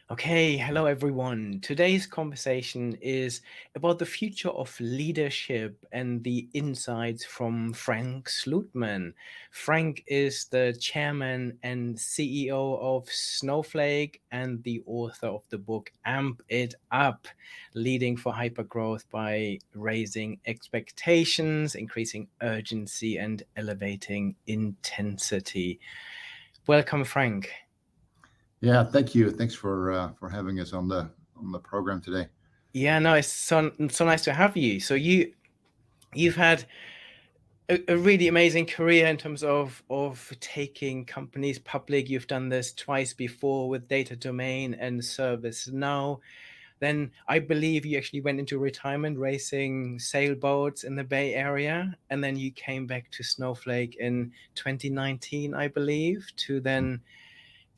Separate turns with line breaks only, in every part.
Okay, hello everyone. Today's conversation is about the future of leadership and the insights from Frank Slootman. Frank is the chairman and CEO of Snowflake and the author of the book Amp It Up, leading for hypergrowth by raising expectations, increasing urgency, and elevating intensity. Welcome, Frank.
Yeah, thank you. Thanks for having us on the program today.
Yeah, no, it's so nice to have you. So you've had a really amazing career in terms of taking companies public. You've done this twice before with Data Domain and Service Now. Then I believe you actually went into retirement racing sailboats in the Bay Area, and then you came back to Snowflake in 2019, I believe, to then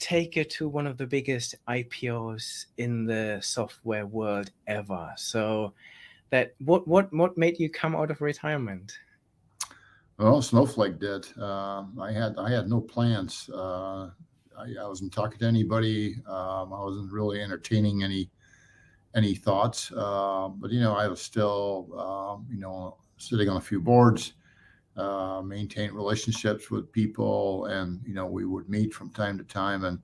take it to one of the biggest IPOs in the software world ever. So that what made you come out of retirement?
Well, Snowflake did. I had no plans. I wasn't talking to anybody. I wasn't really entertaining any thoughts. But I was still sitting on a few boards, maintain relationships with people, and we would meet from time to time. And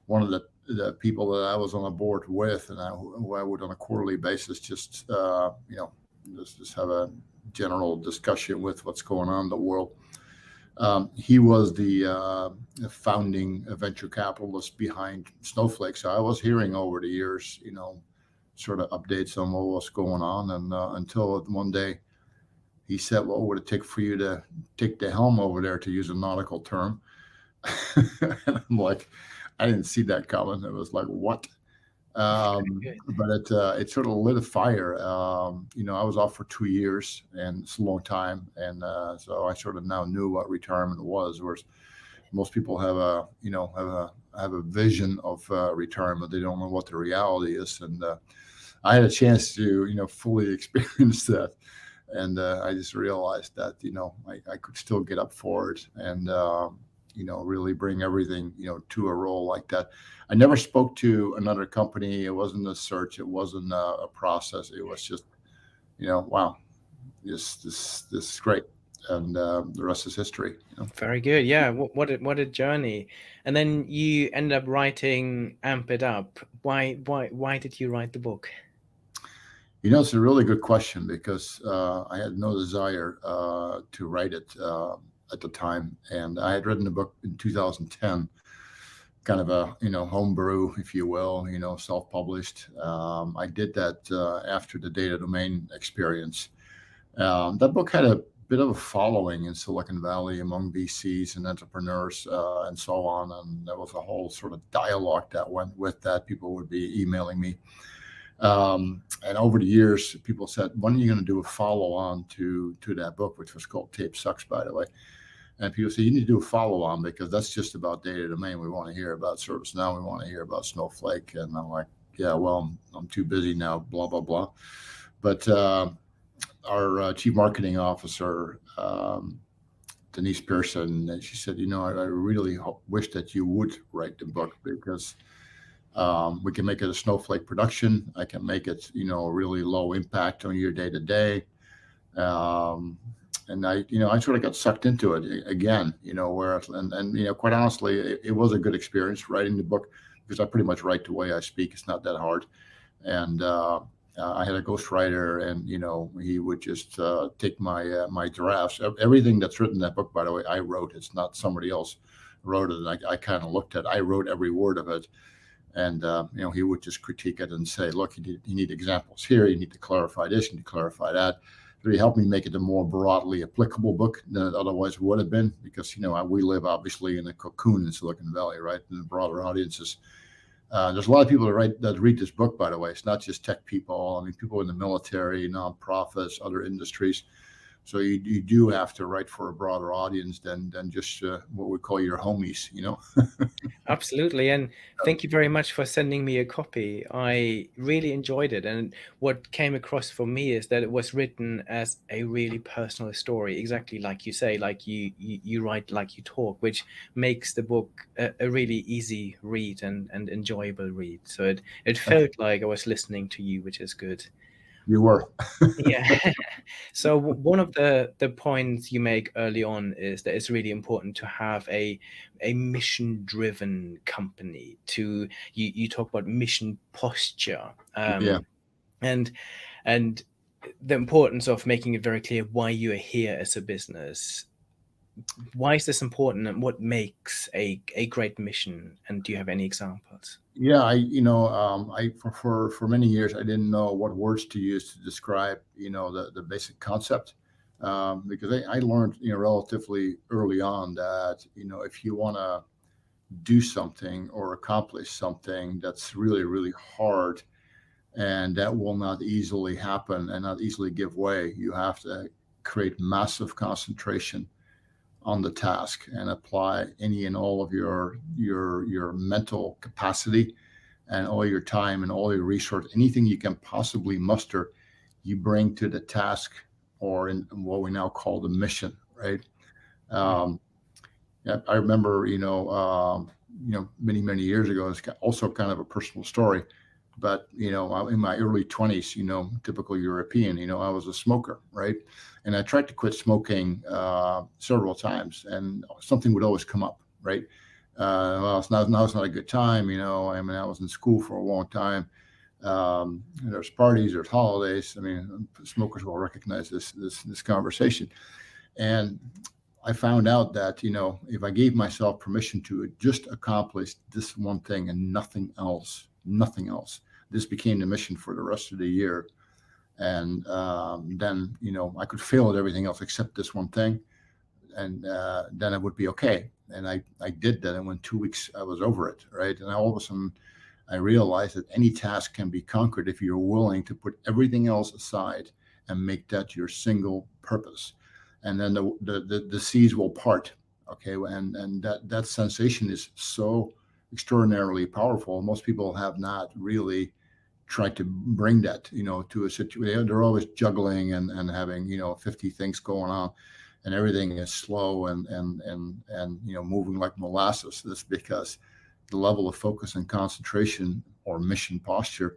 one of the people that I was on a board with, and who I would on a quarterly basis just have a general discussion with what's going on in the world. He was the founding venture capitalist behind Snowflake, so I was hearing over the years, sort of updates on what was going on, and until one day he said, "What would it take for you to take the helm over there?" To use a nautical term, and I'm like, I didn't see that coming. It was like, what?
Good.
But it sort of lit a fire. I was off for 2 years, and it's a long time, and so I sort of now knew what retirement was. Whereas most people have a vision of retirement, they don't know what the reality is, and I had a chance to fully experience that, and I just realized that I could still get up for it, and really bring everything, to a role like that. I never spoke to another company. It wasn't a search. It wasn't a process. It was just, wow, this is great. And the rest is history.
Very good. Yeah. What a journey. And then you end up writing Amp It Up. Why did you write the book?
It's a really good question because I had no desire to write it at the time. And I had written the book in 2010, kind of a homebrew, if you will, self-published. I did that after the Data Domain experience. That book had a bit of a following in Silicon Valley among VCs and entrepreneurs and so on, and there was a whole sort of dialogue that went with that. People would be emailing me, and over the years, people said, "When are you going to do a follow-on to that book," which was called Tape Sucks, by the way. And people say, "You need to do a follow-on because that's just about Data Domain. We want to hear about ServiceNow. We want to hear about Snowflake." And I'm like, "Yeah, well, I'm too busy now, blah, blah, blah." But our chief marketing officer, Denise Pearson, and she said, I really wish that you would write the book because we can make it a Snowflake production. I can make it, really low impact on your day to day. And I sort of got sucked into it again, and quite honestly, it was a good experience writing the book because I pretty much write the way I speak. It's not that hard. And I had a ghostwriter, and he would just take my drafts. Everything that's written in that book, by the way, I wrote. It's not somebody else wrote it. And I kind of looked at. I wrote every word of it, and he would just critique it and say, "Look, you need examples here. You need to clarify this. You need to clarify that." It really helped me make it a more broadly applicable book than it otherwise would have been, because we live obviously in a cocoon in Silicon Valley, right? And the broader audiences. There's a lot of people that read this book, by the way. It's not just tech people. I mean, people in the military, nonprofits, other industries. So you do have to write for a broader audience than just what we call your homies, you know.
Absolutely. And thank you very much for sending me a copy. I really enjoyed it. And what came across for me is that it was written as a really personal story, exactly like you say, like you write like you talk, which makes the book a really easy read and enjoyable read. So it felt like I was listening to you, which is good.
You were.
Yeah. So one of the points you make early on is that it's really important to have a mission-driven company. You talk about mission posture,
Yeah.
and and the importance of making it very clear why you are here as a business. Why is this important, and what makes a great mission? And do you have any examples?
Yeah, I for many years I didn't know what words to use to describe, the basic concept, because I learned, relatively early on that, if you want to do something or accomplish something that's really, really hard and that will not easily happen and not easily give way, you have to create massive concentration on the task and apply any and all of your mental capacity and all your time and all your resource, anything you can possibly muster, you bring to the task or in what we now call the mission, right? Um, yeah, I remember, many, many years ago, it's also kind of a personal story, but, in my early 20s, typical European, I was a smoker, right? And I tried to quit smoking several times and something would always come up, right? Well, now it's not a good time, I mean, I was in school for a long time. There's parties, there's holidays. I mean, smokers will recognize this conversation. And I found out that, if I gave myself permission to just accomplish this one thing and nothing else, this became the mission for the rest of the year. And then, I could fail at everything else except this one thing. And then it would be okay. And I did that. And in 2 weeks, I was over it. Right. And all of a sudden, I realized that any task can be conquered if you're willing to put everything else aside and make that your single purpose. And then the seas will part. Okay. And that sensation is so extraordinarily powerful. Most people have not really tried to bring that, to a situation. They're always juggling and having, 50 things going on and everything is slow and moving like molasses. That's because the level of focus and concentration or mission posture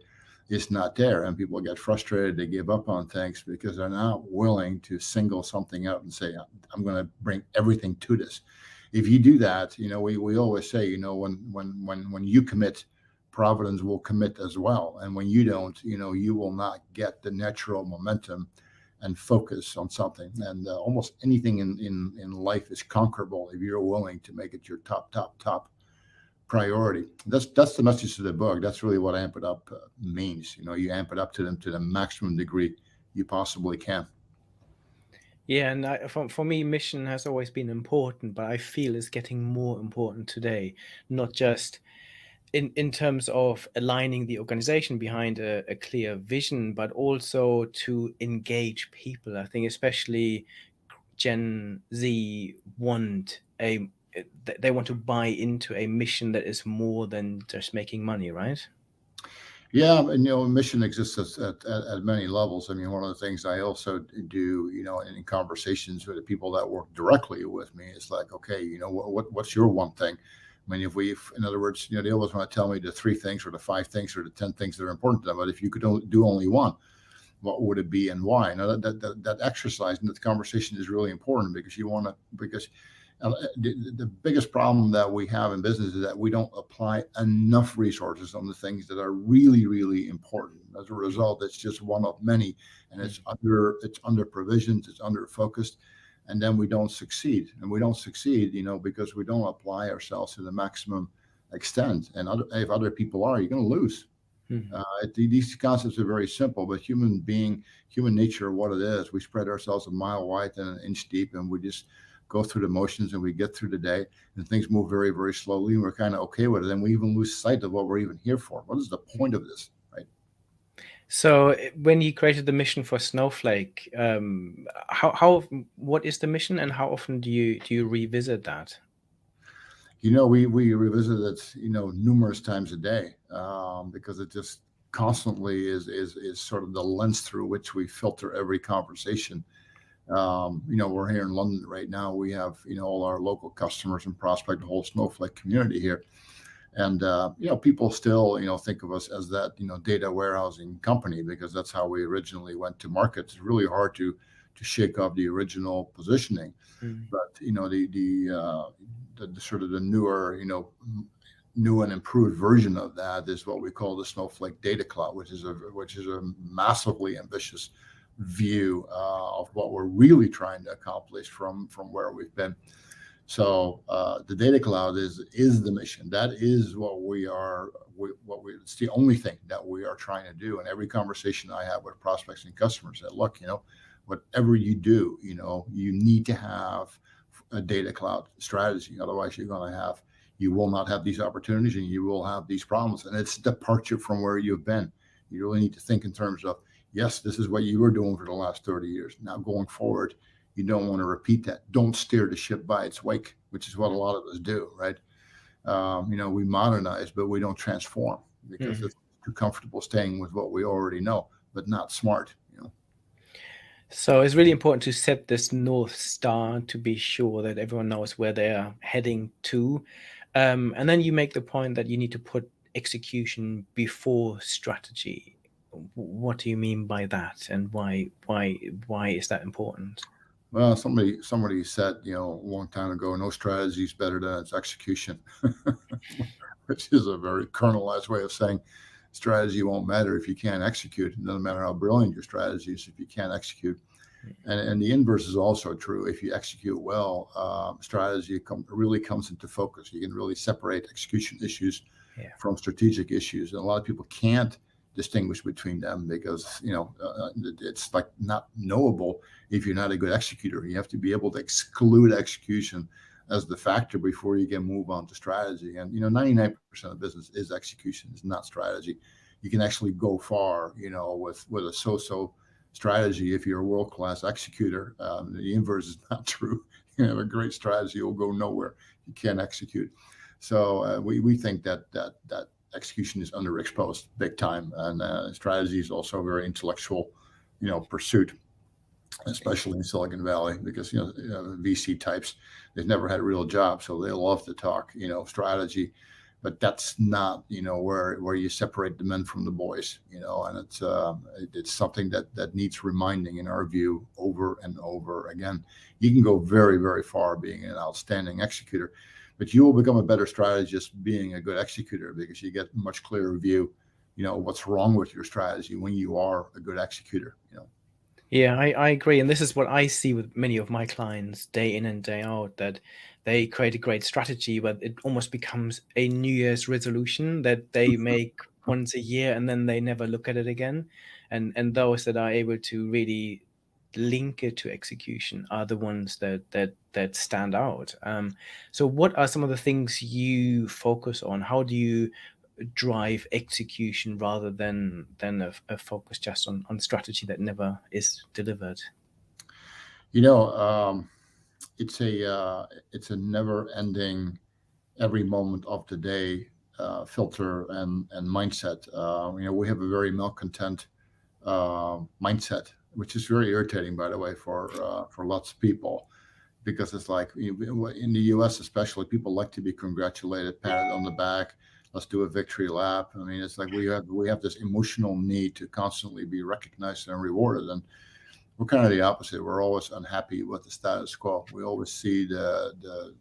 is not there, and people get frustrated. They give up on things because they're not willing to single something out and say, "I'm going to bring everything to this." If you do that, we always say, when you commit, Providence will commit as well, and when you don't, you will not get the natural momentum and focus on something. And almost anything in life is conquerable if you're willing to make it your top priority. That's the message of the book. That's really what amp it up means. You amp it up to them to the maximum degree you possibly can.
Yeah, and for me, mission has always been important, but I feel it's getting more important today, not just in terms of aligning the organization behind a clear vision, but also to engage people. I think especially Gen Z want they want to buy into a mission that is more than just making money, right?
Yeah, and mission exists at many levels. I mean, one of the things I also do, in conversations with the people that work directly with me, is like, okay, what's your one thing? I mean, in other words, they always want to tell me the 3 things or the 5 things or the 10 things that are important to them. But if you could do only one, what would it be and why? Now that exercise and that conversation is really important because the biggest problem that we have in business is that we don't apply enough resources on the things that are really, really important. As a result, it's just one of many, and it's under provisions, it's under focused, and then we don't succeed. And we don't succeed, because we don't apply ourselves to the maximum extent. And if other people are, you're going to lose.
Mhm.
These concepts are very simple, but human nature, what it is, we spread ourselves a mile wide and an inch deep, and we just go through the motions and we get through the day, and things move very, very slowly, and we're kind of okay with it. And we even lose sight of what we're even here for. What is the point of this, right?
So when you created the mission for Snowflake, what is the mission, and how often do you revisit that?
We revisit it, numerous times a day, because it just constantly is sort of the lens through which we filter every conversation. We're here in London right now. We have, all our local customers and prospect, the whole Snowflake community here. And, people still, think of us as that, data warehousing company, because that's how we originally went to market. It's really hard to shake off the original positioning.
Mm.
But, the sort of the newer, new and improved version of that is what we call the Snowflake Data Cloud, which is a massively ambitious view of what we're really trying to accomplish from where we've been. So the Data Cloud is the mission. That is what we are. It's the only thing that we are trying to do. And every conversation I have with prospects and customers, that look, whatever you do, you need to have a data cloud strategy. Otherwise, you will not have these opportunities, and you will have these problems. And it's departure from where you've been. You really need to think in terms of, yes, this is what you were doing for the last 30 years. Now going forward, you don't want to repeat that. Don't steer the ship by its wake, which is what a lot of us do, right? We modernize, but we don't transform, because
Mm.
it's too comfortable staying with what we already know, but not smart.
So it's really important to set this North Star to be sure that everyone knows where they are heading to. And then you make the point that you need to put execution before strategy. What do you mean by that, and why is that important?
Well, somebody said, a long time ago, no strategy is better than its execution, which is a very kernelized way of saying strategy won't matter if you can't execute. It doesn't matter how brilliant your strategy is if you can't execute. And the inverse is also true. If you execute well, strategy really comes into focus. You can really separate execution issues
Yeah.
from strategic issues. And a lot of people can't distinguish between them, because it's like not knowable if you're not a good executor. You have to be able to exclude execution as the factor before you can move on to strategy. And 99% of business is execution, it's not strategy. You can actually go far, with a so-so strategy if you're a world-class executor. The inverse is not true. You have a great strategy, you'll go nowhere. You can't execute. So we think that execution is underexposed big time, and strategy is also a very intellectual, pursuit, especially in Silicon Valley, because VC types, they've never had a real job, so they love to talk, strategy, but that's not where you separate the men from the boys, and it's something that needs reminding, in our view, over and over again. You can go very, very far being an outstanding executor, but you will become a better strategist being a good executor, because you get a much clearer view, what's wrong with your strategy when you are a good executor.
Yeah, I agree. And this is what I see with many of my clients day in and day out, that they create a great strategy, but it almost becomes a New Year's resolution that they make once a year, and then they never look at it again. And those that are able to really link it to execution are the ones that stand out. So what are some of the things you focus on? How do you drive execution rather than a focus just on strategy that never is delivered?
You know, it's a never ending, every moment of the day filter and mindset. We have a very malcontent mindset, which is very irritating, by the way, for lots of people, because it's like, in the U.S. especially, people like to be congratulated, patted on the back. Let's do a victory lap. I mean, it's like we have this emotional need to constantly be recognized and rewarded, and we're kind of the opposite. We're always unhappy with the status quo. We always see the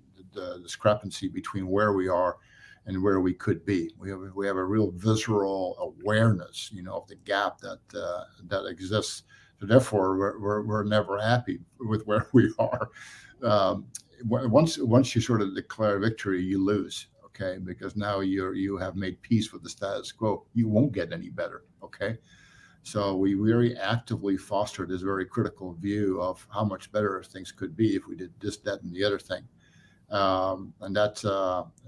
discrepancy between where we are and where we could be. We have a real visceral awareness, of the gap that exists. So therefore, we're never happy with where we are. Once you sort of declare victory, you lose. Okay, because now you have made peace with the status quo. You won't get any better. Okay. So we very actively foster this very critical view of how much better things could be if we did this, that, and the other thing. And that's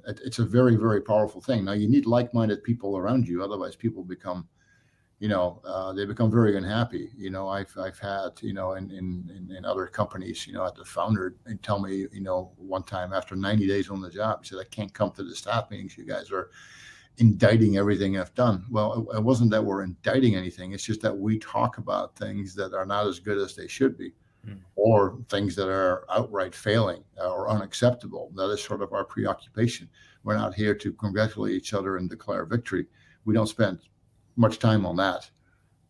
it's a very, very powerful thing. Now you need like-minded people around you, otherwise people become they become very unhappy. I've had, in other companies, at the founder and tell me, one time after 90 days on the job, he said, I can't come to the staff meetings. You guys are indicting everything I've done. Well, it wasn't that we're indicting anything. It's just that we talk about things that are not as good as they should be,
Mm.
or things that are outright failing or unacceptable. That is sort of our preoccupation. We're not here to congratulate each other and declare victory. We don't spend much time on that.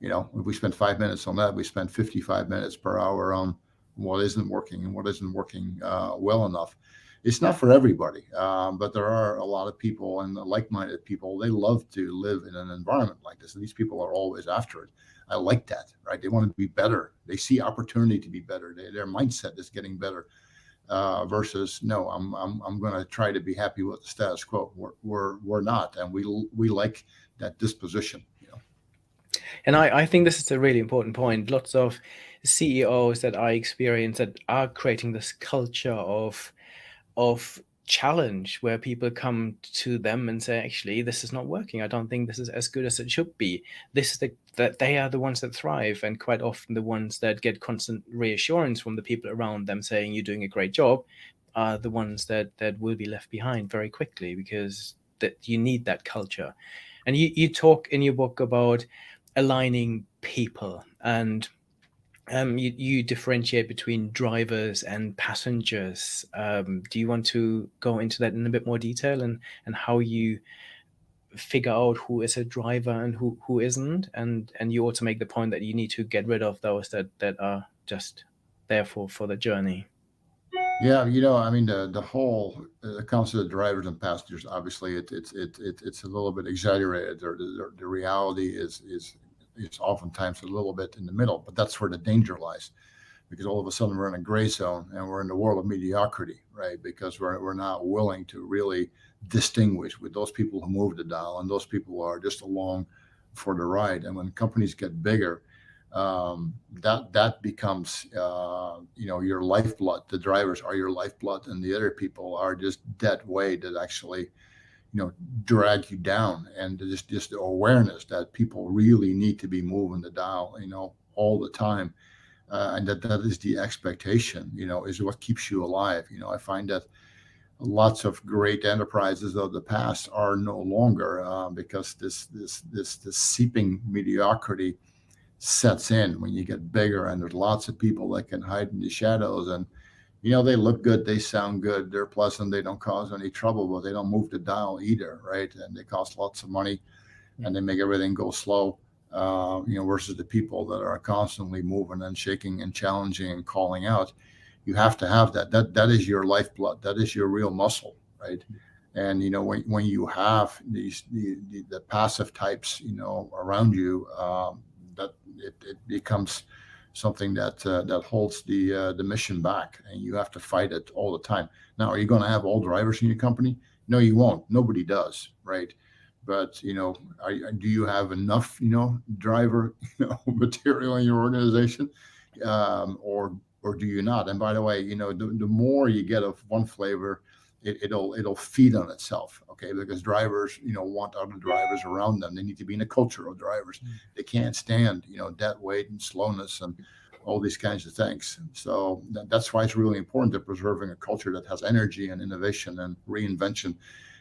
If we spend 5 minutes on that, we spend 55 minutes per hour on what isn't working and what isn't working well enough. It's not for everybody, but there are a lot of people, and like-minded people. They love to live in an environment like this. And these people are always after it. I like that, right? They want to be better. They see opportunity to be better. Their mindset is getting better. Versus, no, I'm going to try to be happy with the status quo. We're not, and we like that disposition.
And I think this is a really important point. Lots of CEOs that I experience that are creating this culture of challenge where people come to them and say, actually, this is not working. I don't think this is as good as it should be. This is that they are the ones that thrive, and quite often the ones that get constant reassurance from the people around them saying you're doing a great job are the ones that will be left behind very quickly, because that you need that culture. And you talk in your book about aligning people, and you differentiate between drivers and passengers. Do you want to go into that in a bit more detail, and how you figure out who is a driver and who isn't? And you also make the point that you need to get rid of those that are just there for the journey.
Yeah, I mean, the whole concept of drivers and passengers. Obviously, it's a little bit exaggerated. The reality is oftentimes a little bit in the middle, but that's where the danger lies, because all of a sudden we're in a gray zone and we're in the world of mediocrity, right? Because we're not willing to really distinguish with those people who move the dial and those people who are just along for the ride. And when companies get bigger, that becomes your lifeblood. The drivers are your lifeblood, and the other people are just dead weight that actually drag you down. And just the awareness that people really need to be moving the dial all the time, and that is the expectation, is what keeps you alive. I find that lots of great enterprises of the past are no longer, because this seeping mediocrity sets in when you get bigger, and there's lots of people that can hide in the shadows, and they look good, they sound good, they're pleasant, they don't cause any trouble, but they don't move the dial either, right? And they cost lots of money, and they make everything go slow, versus the people that are constantly moving and shaking and challenging and calling out. You have to have that is your lifeblood, that is your real muscle, right? And when you have the passive types around you, that it becomes something that holds the mission back, and you have to fight it all the time. Now, are you going to have all drivers in your company? No, you won't. Nobody does, right? But do you have enough driver material in your organization, or do you not? And by the way, the more you get of one flavor, it'll feed on itself, okay? Because drivers want other drivers around them. They need to be in a culture of drivers. They can't stand dead weight and slowness and all these kinds of things. So that's why it's really important to preserving a culture that has energy and innovation and reinvention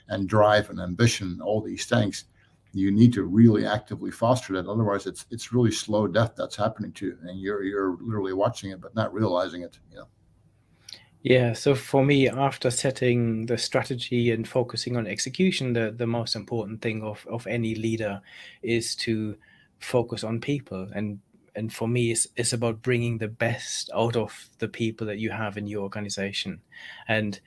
and drive and ambition, all these things. You need to really actively foster that. Otherwise, it's really slow death that's happening to you, and you're literally watching it but not realizing it.
Yeah, so for me, after setting the strategy and focusing on execution, the most important thing of any leader is to focus on people. And for me, it's about bringing the best out of the people that you have in your organization. And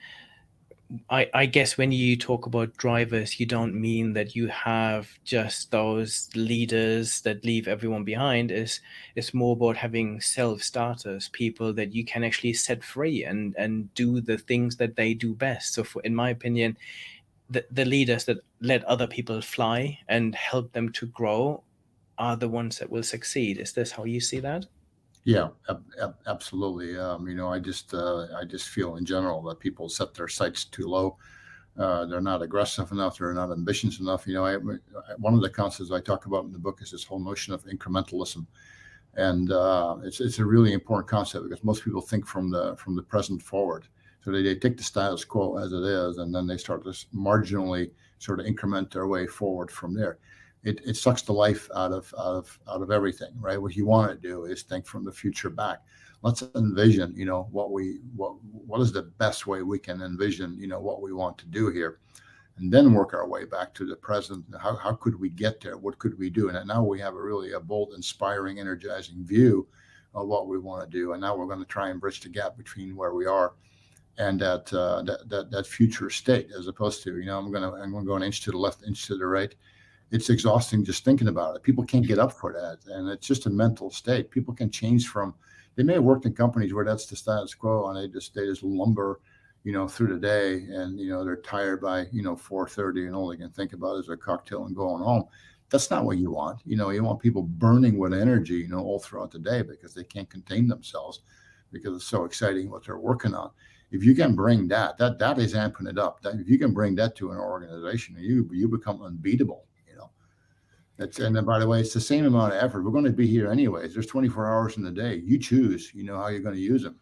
I guess when you talk about drivers, you don't mean that you have just those leaders that leave everyone behind. It's more about having self-starters, people that you can actually set free and do the things that they do best. So in my opinion, the leaders that let other people fly and help them to grow are the ones that will succeed. Is this how you see that?
Yeah, absolutely. I just feel in general that people set their sights too low. They're not aggressive enough. They're not ambitious enough. One of the concepts I talk about in the book is this whole notion of incrementalism, and it's a really important concept because most people think from the present forward. So they take the status quo as it is, and then they start to marginally sort of increment their way forward from there. It sucks the life out of everything, right? What you want to do is think from the future back. Let's envision, what is the best way we can envision, what we want to do here, and then work our way back to the present. How could we get there? What could we do? And now we have a bold, inspiring, energizing view of what we want to do. And now we're going to try and bridge the gap between where we are and that future state, as opposed to, I'm going to go an inch to the left, inch to the right. It's exhausting just thinking about it. People can't get up for that. And it's just a mental state. People can change they may have worked in companies where that's the status quo, and they just lumber, through the day, and, they're tired by, 4:30, and all they can think about is a cocktail and going home. That's not what you want. You want people burning with energy, all throughout the day because they can't contain themselves because it's so exciting what they're working on. If you can bring that is amping it up. If you can bring that to an organization, you become unbeatable. And then, by the way, it's the same amount of effort. We're going to be here anyways. There's 24 hours in the day. You choose, how you're going to use them.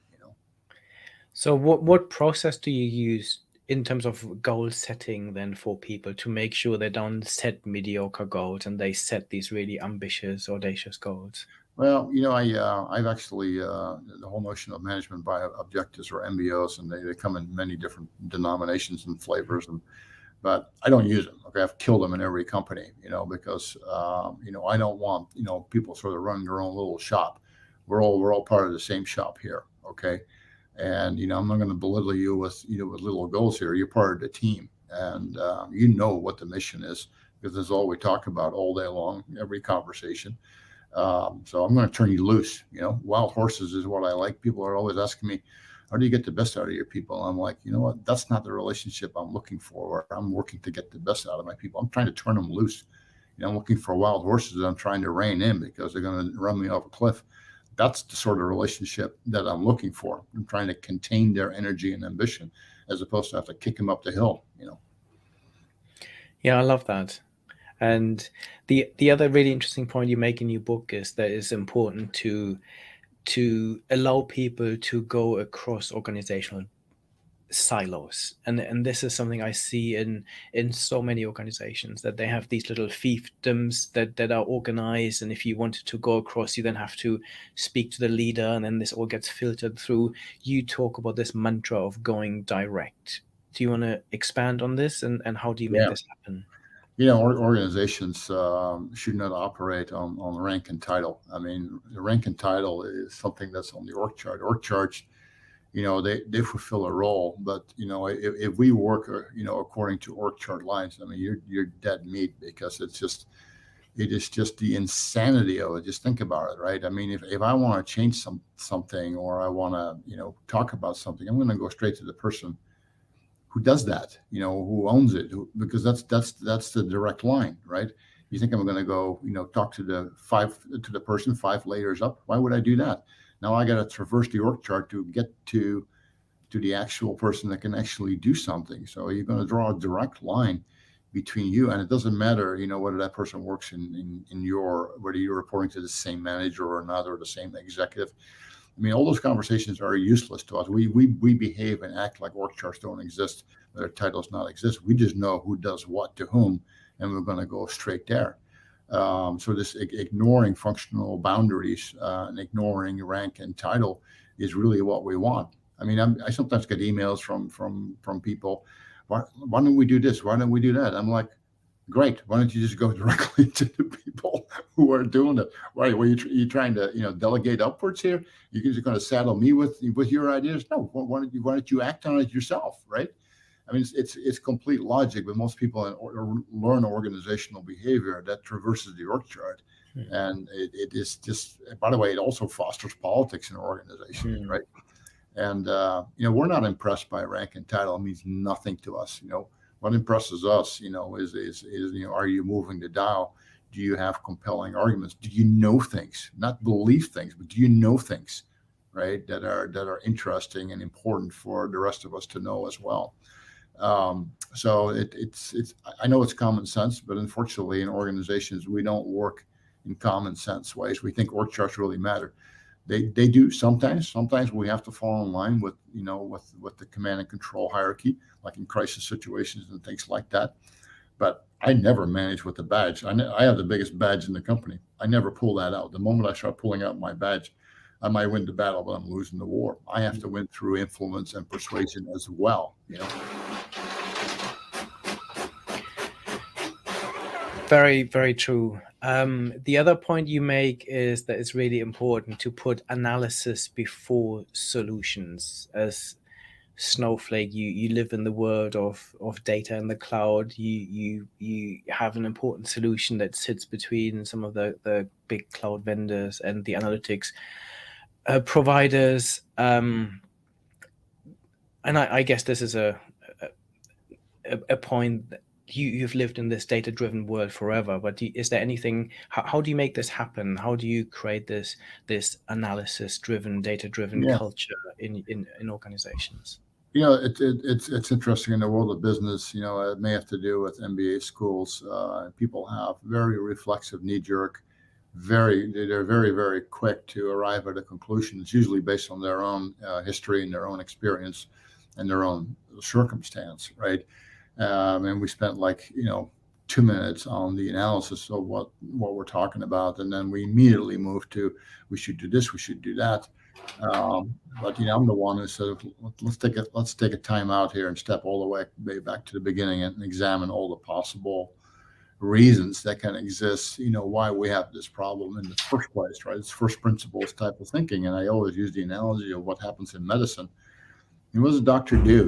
So what process do you use in terms of goal setting then for people to make sure they don't set mediocre goals and they set these really ambitious, audacious goals?
Well, I've actually, the whole notion of management by objectives, or MBOs, and they come in many different denominations and flavors, but I don't use them. Okay, I've killed them in every company, because I don't want people sort of running their own little shop. We're all part of the same shop here, okay? And I'm not going to belittle you with with little goals here. You're part of the team, and what the mission is, because that's all we talk about all day long, every conversation. So I'm going to turn you loose. Wild horses is what I like. People are always asking me, how do you get the best out of your people? I'm like, you know what? That's not the relationship I'm looking for. I'm working to get the best out of my people. I'm trying to turn them loose. I'm looking for wild horses that I'm trying to rein in because they're going to run me off a cliff. That's the sort of relationship that I'm looking for. I'm trying to contain their energy and ambition, as opposed to have to kick them up the hill.
Yeah, I love that. And the other really interesting point you make in your book is that it's important to allow people to go across organizational silos, and this is something I see in so many organizations, that they have these little fiefdoms that are organized, and if you wanted to go across, you then have to speak to the leader, and then this all gets filtered through. You talk about this mantra of going direct. Do you want to expand on this, and how do you make this happen?
Organizations should not operate on rank and title. I mean, the rank and title is something that's on the org chart. Org charts, they fulfill a role, but if we work, according to org chart lines, I mean, you're dead meat, because it is just the insanity of it. Just think about it, right? I mean, if I want to change something, or I want to, talk about something, I'm going to go straight to the person who does that, who owns it, because that's the direct line, right? You think I'm going to go, talk to the person 5 layers up? Why would I do that? Now I got to traverse the org chart to get to the actual person that can actually do something. So you're going to draw a direct line between you, and it doesn't matter, whether that person works whether you're reporting to the same manager or not, or the same executive. I mean, all those conversations are useless to us. We behave and act like org charts don't exist, their titles not exist. We just know who does what to whom, and we're going to go straight there. So this ignoring functional boundaries and ignoring rank and title is really what we want. I mean, I sometimes get emails from people. Why don't we do this? Why don't we do that? I'm like, great. Why don't you just go directly to the people who are doing it? Why are you trying to delegate upwards here? You're just going to saddle me with your ideas? No. Why don't you act on it yourself, right? I mean, it's complete logic, but most people learn organizational behavior that traverses the org chart, and it is just. By the way, it also fosters politics in organizations, right? And we're not impressed by rank and title. It means nothing to us. What impresses us, is are you moving the dial? Do you have compelling arguments? Do you know things? Not believe things, but do you know things, right? That are interesting and important for the rest of us to know as well. So it's I know it's common sense, but unfortunately in organizations we don't work in common sense ways. We think org charts really matter. They do sometimes. Sometimes we have to fall in line with with the command and control hierarchy, like in crisis situations and things like that. But I never manage with the badge. I have the biggest badge in the company. I never pull that out. The moment I start pulling out my badge, I might win the battle, but I'm losing the war. I have to win through influence and persuasion as well.
Very, very true. The other point you make is that it's really important to put analysis before solutions. As Snowflake, you live in the world of data in the cloud. You have an important solution that sits between some of the big cloud vendors and the analytics providers. And I guess this is a point that you've lived in this data-driven world forever, but is there anything, how do you make this happen? How do you create this analysis-driven, data-driven culture in organizations?
It's interesting in the world of business. It may have to do with MBA schools. People have very reflexive, knee-jerk, they're very, very quick to arrive at a conclusion. It's usually based on their own history and their own experience and their own circumstance, right? And we spent 2 minutes on the analysis of what we're talking about, and then we immediately moved to we should do this, we should do that. But I'm the one who said let's take a time out here and step all the way back to the beginning and examine all the possible reasons that can exist. Why we have this problem in the first place, right? It's first principles type of thinking, and I always use the analogy of what happens in medicine. And what does a doctor do?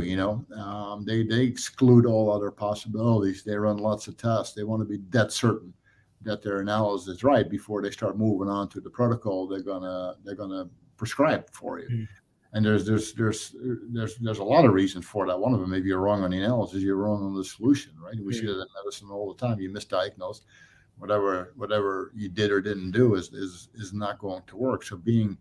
They exclude all other possibilities. They run lots of tests. They want to be dead certain that their analysis is right before they start moving on to the protocol they're gonna prescribe for you.
Mm.
And there's a lot of reasons for that. One of them, maybe you're wrong on the analysis, you're wrong on the solution, right? We see that in medicine all the time. You misdiagnose. Whatever you did or didn't do is not going to work. So being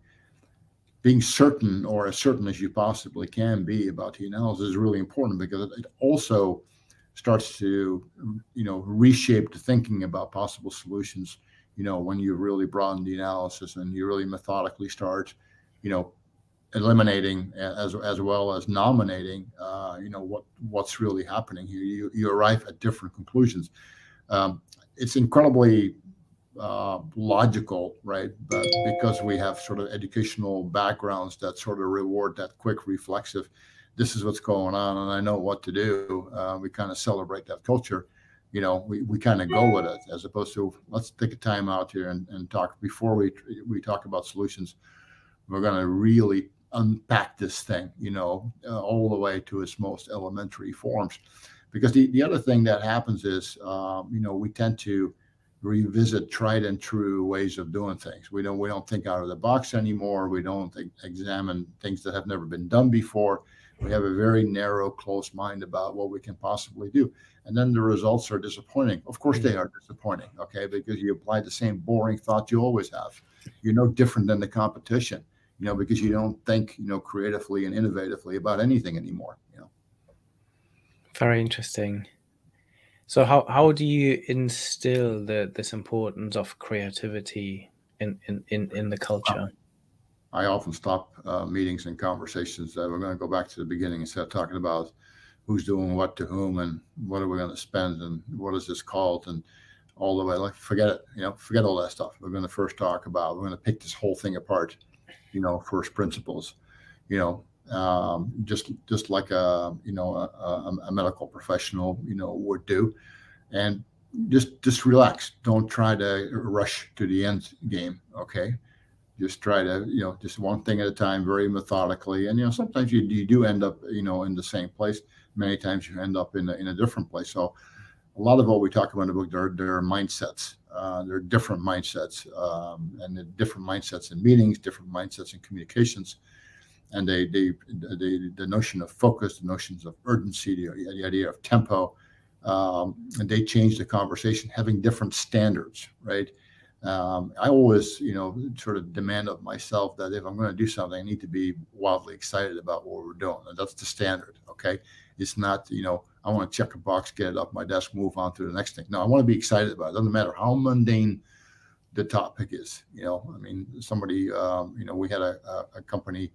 certain, or as certain as you possibly can be about the analysis, is really important, because it also starts to reshape the thinking about possible solutions. When you really broaden the analysis and you really methodically start eliminating as well as nominating what's really happening here, you arrive at different conclusions. It's incredibly logical, right? But because we have sort of educational backgrounds that sort of reward that quick reflexive, this is what's going on and I know what to do, we kind of celebrate that culture. We kind of go with it, as opposed to let's take a time out here and talk before we talk about solutions. We're going to really unpack this thing, all the way to its most elementary forms. Because the other thing that happens is, we tend to revisit tried and true ways of doing things. We don't think out of the box anymore. We don't examine things that have never been done before. We have a very narrow, close mind about what we can possibly do. And then the results are disappointing. Of course they are disappointing, okay? Because you apply the same boring thought you always have. You're no different than the competition, because you don't think, creatively and innovatively about anything anymore.
Very interesting. So how do you instill this importance of creativity in the culture?
I often stop meetings and conversations that we're going to go back to the beginning instead of talking about who's doing what to whom and what are we going to spend and what is this called and all the way. Forget it, forget all that stuff. We're going to first talk about, we're going to pick this whole thing apart, first principles, just like a medical professional, would do. And just relax. Don't try to rush to the end game. Okay. Just try to, just one thing at a time, very methodically. And, sometimes you do end up, in the same place. Many times you end up in a different place. So a lot of what we talk about in the book, there are mindsets. There are different mindsets, and the different mindsets in meetings, different mindsets in communications. And the notion of focus, the notions of urgency, the idea of tempo, and they change the conversation, having different standards, right? I always, sort of demand of myself that if I'm going to do something, I need to be wildly excited about what we're doing. And that's the standard, okay? It's not, I want to check a box, get it off my desk, move on to the next thing. No, I want to be excited about it. It doesn't matter how mundane the topic is. I mean, somebody, we had a company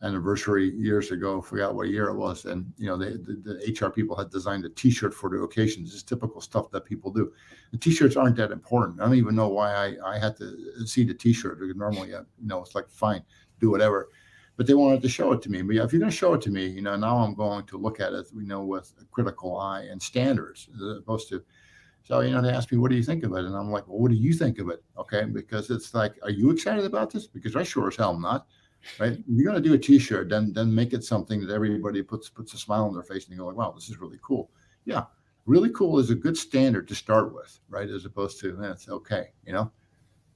anniversary years ago, forgot what year it was, and the HR people had designed a T-shirt for the occasion. This is typical stuff that people do. The T-shirts aren't that important. I don't even know why I had to see the T-shirt, because normally, it's like, fine, do whatever. But they wanted to show it to me. But if you're going to show it to me, now I'm going to look at it, with a critical eye and standards, as opposed to. So, they asked me, what do you think of it? And I'm like, well, what do you think of it? Okay. Because it's like, are you excited about this? Because I sure as hell am not. Right. If you're going to do a T-shirt, then make it something that everybody puts a smile on their face and you go like, wow, this is really cool. Yeah. Really cool is a good standard to start with, right? As opposed to, it's okay.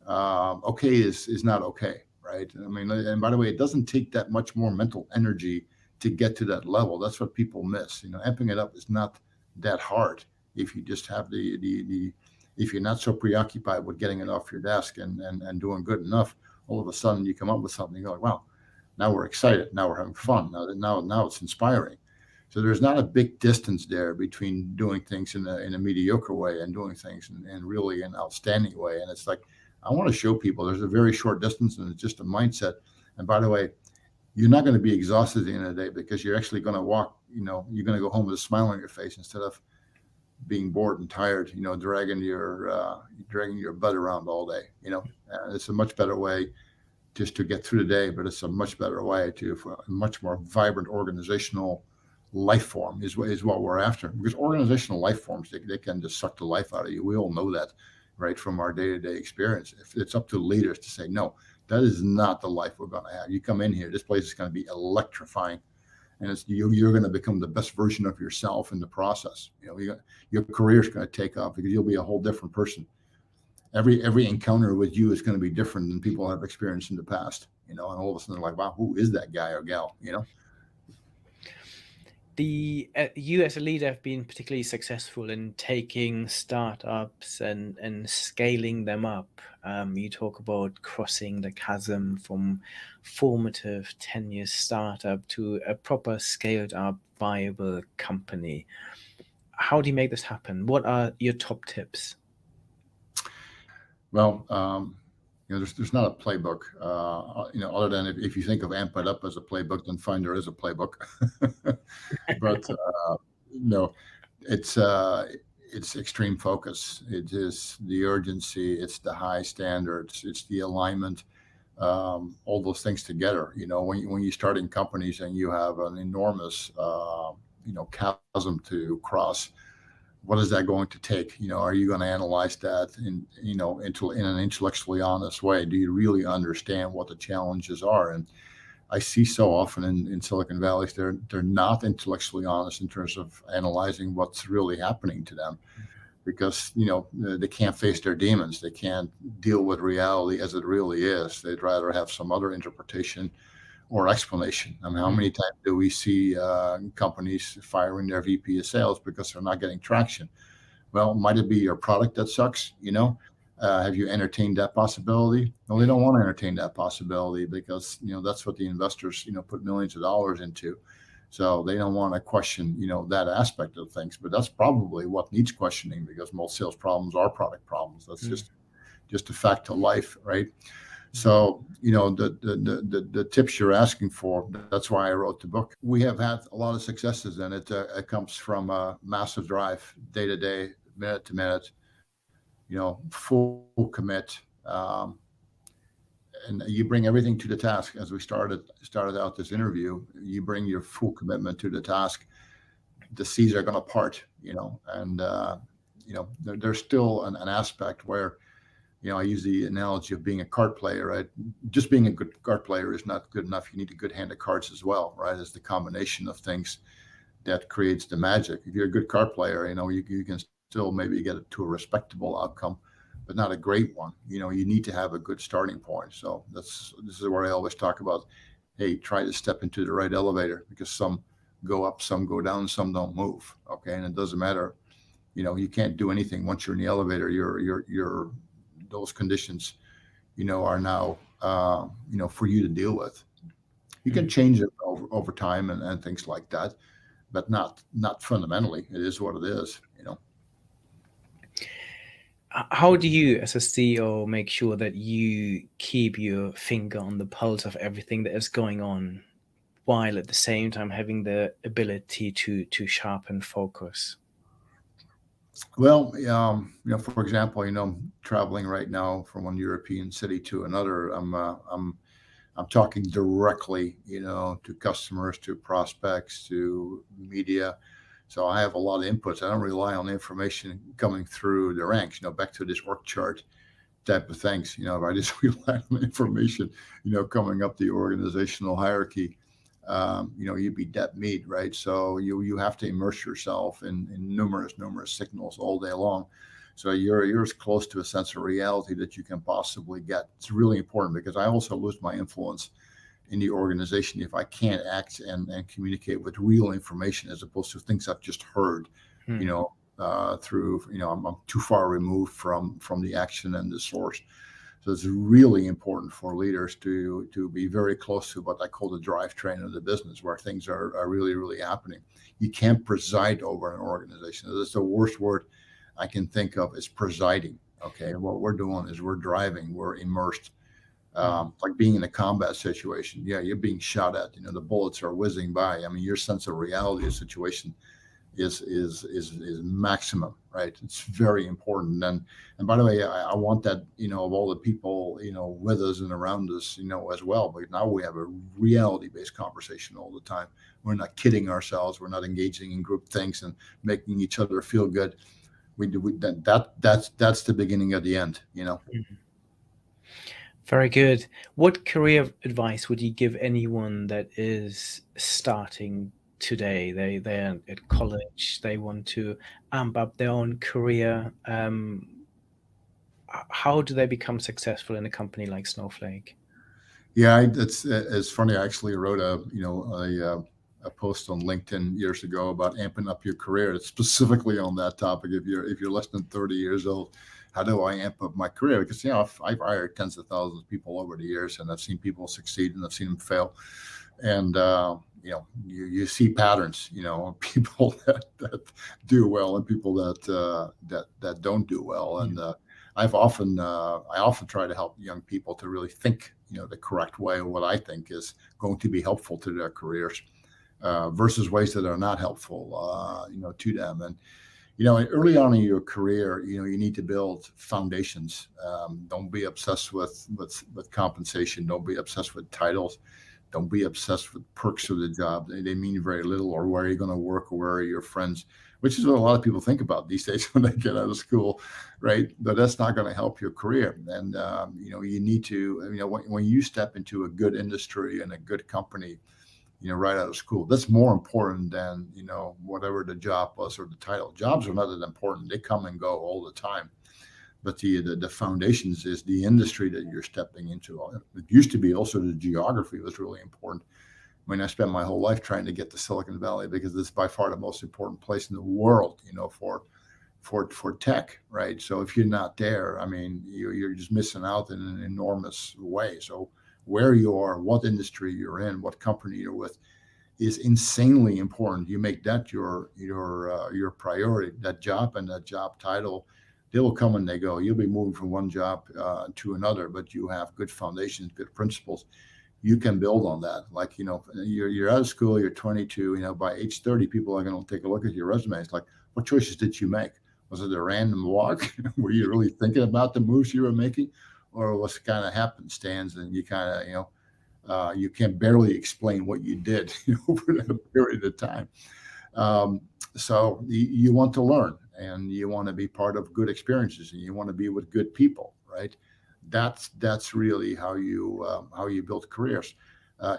Okay is not okay. Right. I mean, and by the way, it doesn't take that much more mental energy to get to that level. That's what people miss. Amping it up is not that hard. If you just have if you're not so preoccupied with getting it off your desk and doing good enough, all of a sudden you come up with something, you go like, wow, now we're excited. Now we're having fun. Now it's inspiring. So there's not a big distance there between doing things in a mediocre way and doing things in really an outstanding way. And it's like, I want to show people there's a very short distance, and it's just a mindset. And by the way, you're not going to be exhausted at the end of the day, because you're actually going to walk, you're going to go home with a smile on your face instead of being bored and tired, dragging your butt around all day. It's a much better way just to get through the day, but it's a much better way for a much more vibrant organizational life form is what we're after. Because organizational life forms, they can just suck the life out of you. We all know that, right, from our day-to-day experience. If it's up to leaders to say, no, that is not the life we're going to have. You come in here, this place is going to be electrifying. And you're going to become the best version of yourself in the process. Your career is going to take off, because you'll be a whole different person. Every encounter with you is going to be different than people have experienced in the past. And all of a sudden they're like, wow, who is that guy or gal?
You as a leader have been particularly successful in taking startups and scaling them up. You talk about crossing the chasm from formative 10-year startup to a proper scaled up viable company. How do you make this happen? What are your top tips?
Well, there's not a playbook, other than if you think of Amp It Up as a playbook, then fine, there is a playbook. But no, it's extreme focus. It is the urgency. It's the high standards. It's the alignment. All those things together. When you're starting companies and you have an enormous, chasm to cross, what is that going to take? Are you going to analyze that in an intellectually honest way? Do you really understand what the challenges are? And I see so often in Silicon Valley, they're not intellectually honest in terms of analyzing what's really happening to them, because they can't face their demons. They can't deal with reality as it really is. They'd rather have some other interpretation or explanation. I mean, how many times do we see companies firing their VP of sales because they're not getting traction? Well, might it be your product that sucks? Have you entertained that possibility? No, they don't want to entertain that possibility, because that's what the investors put millions of dollars into. So they don't want to question that aspect of things. But that's probably what needs questioning, because most sales problems are product problems. That's just a fact of life, right? So, the tips you're asking for, that's why I wrote the book. We have had a lot of successes, and it comes from a massive drive, day to day, minute to minute, full commit. And you bring everything to the task. As we started out this interview, you bring your full commitment to the task. The seas are going to part, and, there's still an aspect where, I use the analogy of being a card player, right? Just being a good card player is not good enough. You need a good hand of cards as well, right? It's the combination of things that creates the magic. If you're a good card player, you can still maybe get it to a respectable outcome, but not a great one. You need to have a good starting point. So this is where I always talk about, hey, try to step into the right elevator, because some go up, some go down, some don't move. Okay. And it doesn't matter. You can't do anything once you're in the elevator. You're those conditions, are now, for you to deal with. You can change it over time and things like that. but not fundamentally. It is what it is, you know.
How do you, as a CEO, make sure that you keep your finger on the pulse of everything that is going on, while at the same time having the ability to sharpen focus?
Well, for example, I'm traveling right now from one European city to another. I'm talking directly, to customers, to prospects, to media. So I have a lot of inputs. I don't rely on the information coming through the ranks, back to this org chart type of things. If I just rely on the information, coming up the organizational hierarchy, you'd be dead meat, right? So you have to immerse yourself in numerous signals all day long. So you're as close to a sense of reality that you can possibly get. It's really important because I also lose my influence in the organization if I can't act and communicate with real information as opposed to things I've just heard, through, I'm too far removed from the action and the source. So it's really important for leaders to be very close to what I call the drivetrain of the business, where things are really, really happening. You can't preside over an organization. That's the worst word I can think of, is presiding. Okay, what we're doing is we're driving, we're immersed. Like being in a combat situation. Yeah, you're being shot at. The bullets are whizzing by. I mean, your sense of reality of the situation is maximum, right? It's very important. And by the way, I want that, of all the people, with us and around us, as well. But now we have a reality-based conversation all the time. We're not kidding ourselves. We're not engaging in group things and making each other feel good. That's the beginning of the end.
Very good. What career advice would you give anyone that is starting today? They're at college. They want to amp up their own career. How do they become successful in a company like Snowflake?
Yeah, it's funny. I actually wrote a post on LinkedIn years ago about amping up your career. It's specifically on that topic. If you're less than 30 years old, how do I amp up my career? Because I've hired tens of thousands of people over the years, and I've seen people succeed and I've seen them fail. And you see patterns. People that do well and people that don't do well. And I often try to help young people to really think, the correct way of what I think is going to be helpful to their careers, versus ways that are not helpful, to them. And early on in your career, you need to build foundations. Don't be obsessed with compensation. Don't be obsessed with titles. Don't be obsessed with perks of the job. They mean very little. Or where are you going to work, or where are your friends, which is what a lot of people think about these days when they get out of school, right? But that's not going to help your career. And you need to, when you step into a good industry and a good company, right out of school, that's more important than whatever the job was or the title. Jobs are not that important. They come and go all the time. But the foundations is the industry that you're stepping into. It used to be also the geography was really important. I mean, I spent my whole life trying to get to Silicon Valley because it's by far the most important place in the world, for tech, right? So if you're not there, I mean, you're just missing out in an enormous way. So where you are, what industry you're in, what company you're with, is insanely important. You make that your priority. That job and that job title, they will come and they go. You'll be moving from one job to another, but you have good foundations, good principles. You can build on that. Like, you're out of school, you're 22, by age 30, people are going to take a look at your resume. It's like, what choices did you make? Was it a random walk? Were you really thinking about the moves you were making? Or was it kind of happenstance and you kind of, you can barely explain what you did over a period of time. So you want to learn and you want to be part of good experiences and you want to be with good people, right? That's really how you build careers.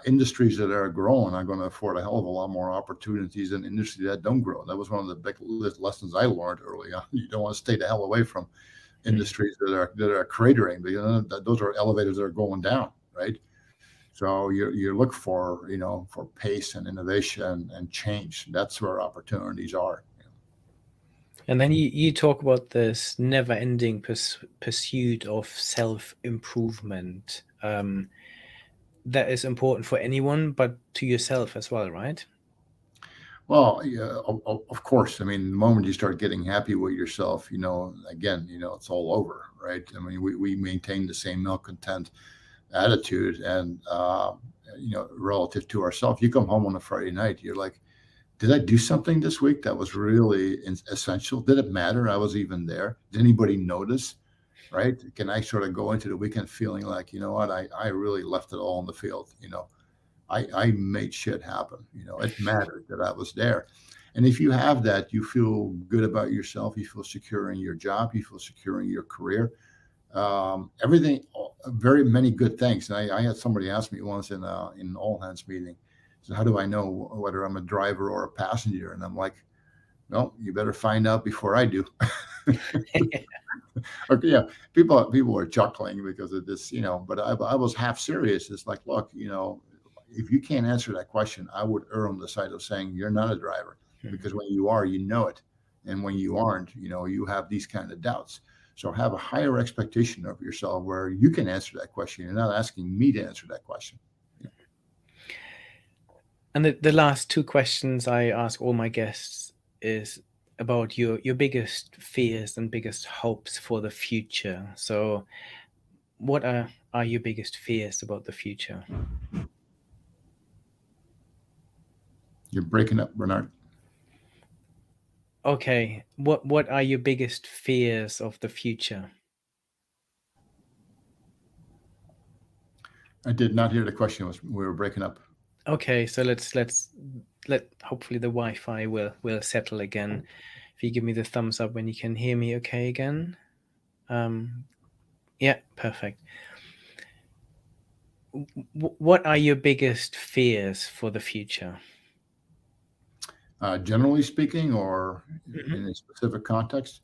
Industries that are growing are going to afford a hell of a lot more opportunities than industries that don't grow. That was one of the big lessons I learned early on. You don't want to stay the hell away from industries that are cratering, because those are elevators that are going down, right? So you look for for pace and innovation and change. That's where opportunities are.
And then you talk about this never-ending pursuit of self-improvement. That is important for anyone, but to yourself as well, right?
Well, yeah, of course. I mean, the moment you start getting happy with yourself, again, it's all over, right? I mean, we maintain the same malcontent attitude, and relative to ourselves. You come home on a Friday night, you're like, did I do something this week that was really essential? Did it matter? I was even there. Did anybody notice? Right? Can I sort of go into the weekend feeling like, you know what, I really left it all on the field. I made shit happen. It mattered that I was there. And if you have that, you feel good about yourself. You feel secure in your job. You feel secure in your career. Everything, very many good things. And I had somebody ask me once in an all hands meeting, so how do I know whether I'm a driver or a passenger? And I'm like, well, you better find out before I do. Okay, yeah, people were chuckling because of this, but I was half serious. It's like, look, if you can't answer that question, I would err on the side of saying you're not a driver, because when you are, you know it, and when you aren't, you have these kind of doubts. So have a higher expectation of yourself where you can answer that question. You're not asking me to answer that question.
And the last two questions I ask all my guests is about your biggest fears and biggest hopes for the future. So what are your biggest fears about the future?
You're breaking up, Bernard.
Okay, what are your biggest fears of the future?
I did not hear the question. We were breaking up.
Okay, so let hopefully the Wi-Fi will settle again. If you give me the thumbs up when you can hear me okay again. Yeah, perfect. What are your biggest fears for the future?
Generally speaking, or in a specific context,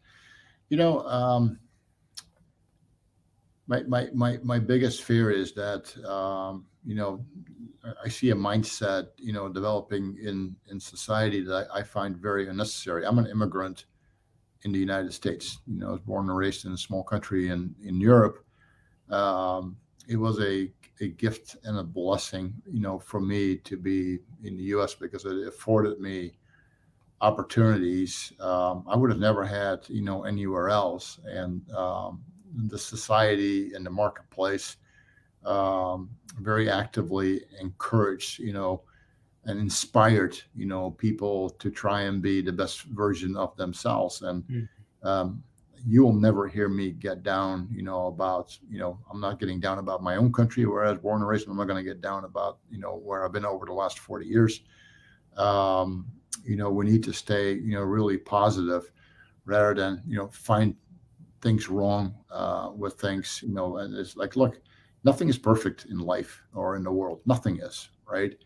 my biggest fear is that I see a mindset developing in society that I find very unnecessary. I'm an immigrant in the United States. I was born and raised in a small country in Europe. It was a gift and a blessing, for me to be in the U.S. because it afforded me opportunities I would have never had, anywhere else. And the society and the marketplace very actively encouraged, and inspired, people to try and be the best version of themselves. And um, you will never hear me get down, about, I'm not getting down about my own country where I was born and raised. I'm not going to get down about, where I've been over the last 40 years. We need to stay, really positive rather than, find things wrong with things, and it's like, look, nothing is perfect in life or in the world. Nothing is, right?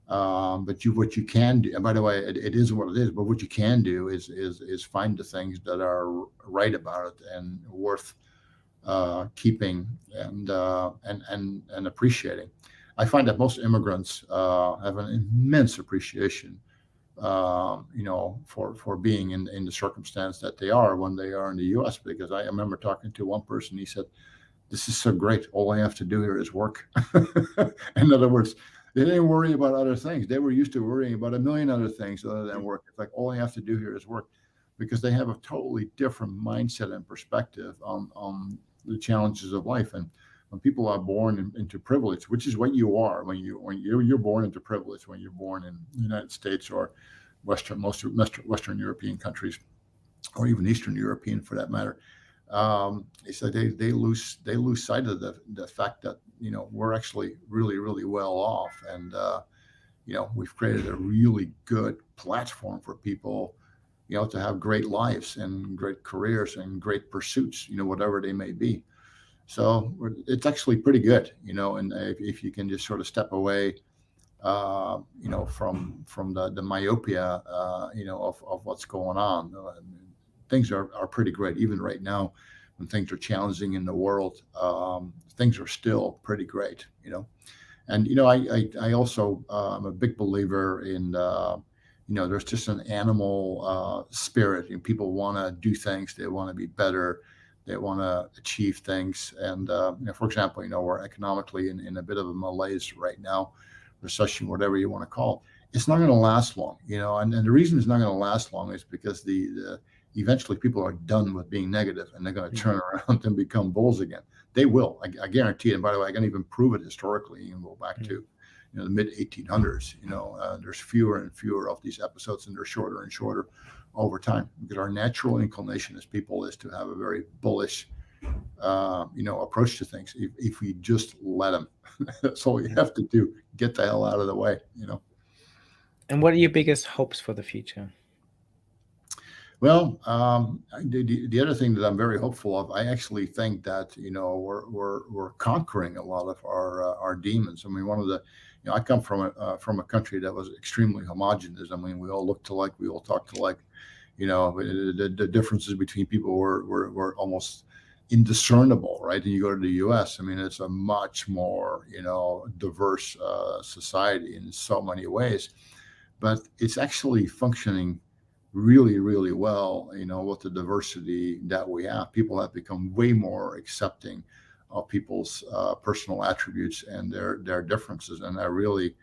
But what you can do, and by the way, it is what it is, but what you can do is find the things that are right about it and worth keeping and appreciating. I find that most immigrants have an immense appreciation, for being in the circumstance that they are when they are in the U.S. Because I remember talking to one person, he said, "This is so great. All I have to do here is work." In other words, they didn't worry about other things. They were used to worrying about a million other things other than work. It's like, all I have to do here is work, because they have a totally different mindset and perspective on the challenges of life. And when people are born into privilege, which is what you are, when you're born into privilege, when you're born in the United States or most Western European countries, or even Eastern European for that matter, he said they lose sight of the fact that we're actually really, really well off. And we've created a really good platform for people, to have great lives and great careers and great pursuits, whatever they may be. So it's actually pretty good, and if you can just sort of step away, from the myopia, of what's going on. Things are pretty great. Even right now, when things are challenging in the world, things are still pretty great, And, I also am a big believer in, there's just an animal spirit. People want to do things. They want to be better. They want to achieve things. And, for example, we're economically in a bit of a malaise right now, recession, whatever you want to call it's not going to last long, and the reason it's not going to last long is because the eventually people are done with being negative and they're going to turn around and become bulls again. They will, I guarantee it. And by the way, I can even prove it historically. You can go back to the mid 1800s. There's fewer and fewer of these episodes, and they're shorter and shorter over time, because our natural inclination as people is to have a very bullish approach to things. If we just let them, that's all you have to do. Get the hell out of the way.
And what are your biggest hopes for the future?
Well, the other thing that I'm very hopeful of, I actually think that we're conquering a lot of our demons. I mean, one of the, I come from a country that was extremely homogenous. I mean, we all looked alike, we all talked alike. The differences between people were almost indiscernible, right? And you go to the U.S., I mean, it's a much more diverse society in so many ways, but it's actually functioning really, really well, with the diversity that we have. People have become way more accepting of people's personal attributes and their differences, and they're really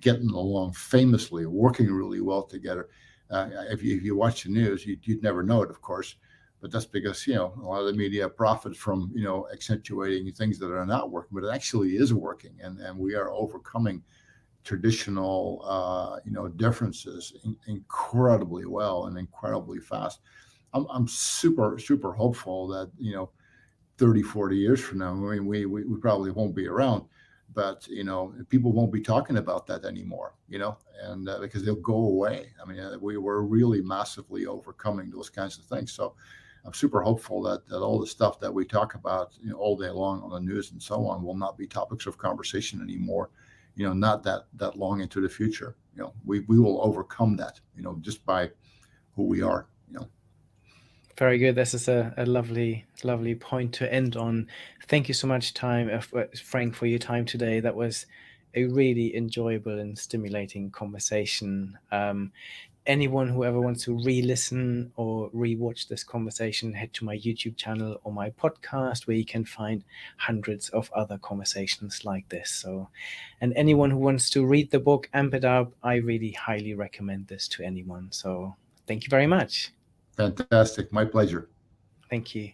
getting along famously, working really well together. If you watch the news, you'd never know it, of course, but that's because a lot of the media profits from accentuating things that are not working, but it actually is working, and we are overcoming traditional differences incredibly well and incredibly fast. I'm super hopeful that 30, 40 years from now, I mean, we probably won't be around, but people won't be talking about that anymore, and because they'll go away. I mean, we were really massively overcoming those kinds of things. So I'm super hopeful that all the stuff that we talk about all day long on the news and so on will not be topics of conversation anymore, not that long into the future. We will overcome that, just by who we are.
Very good. This is a lovely point to end on. Thank you so much, Frank, for your time today. That was a really enjoyable and stimulating conversation. Anyone who ever wants to re-listen or re-watch this conversation, head to my YouTube channel or my podcast, where you can find hundreds of other conversations like this. So, and anyone who wants to read the book Amp It Up, I really highly recommend this to anyone. So thank you very much.
Fantastic. My pleasure.
Thank you.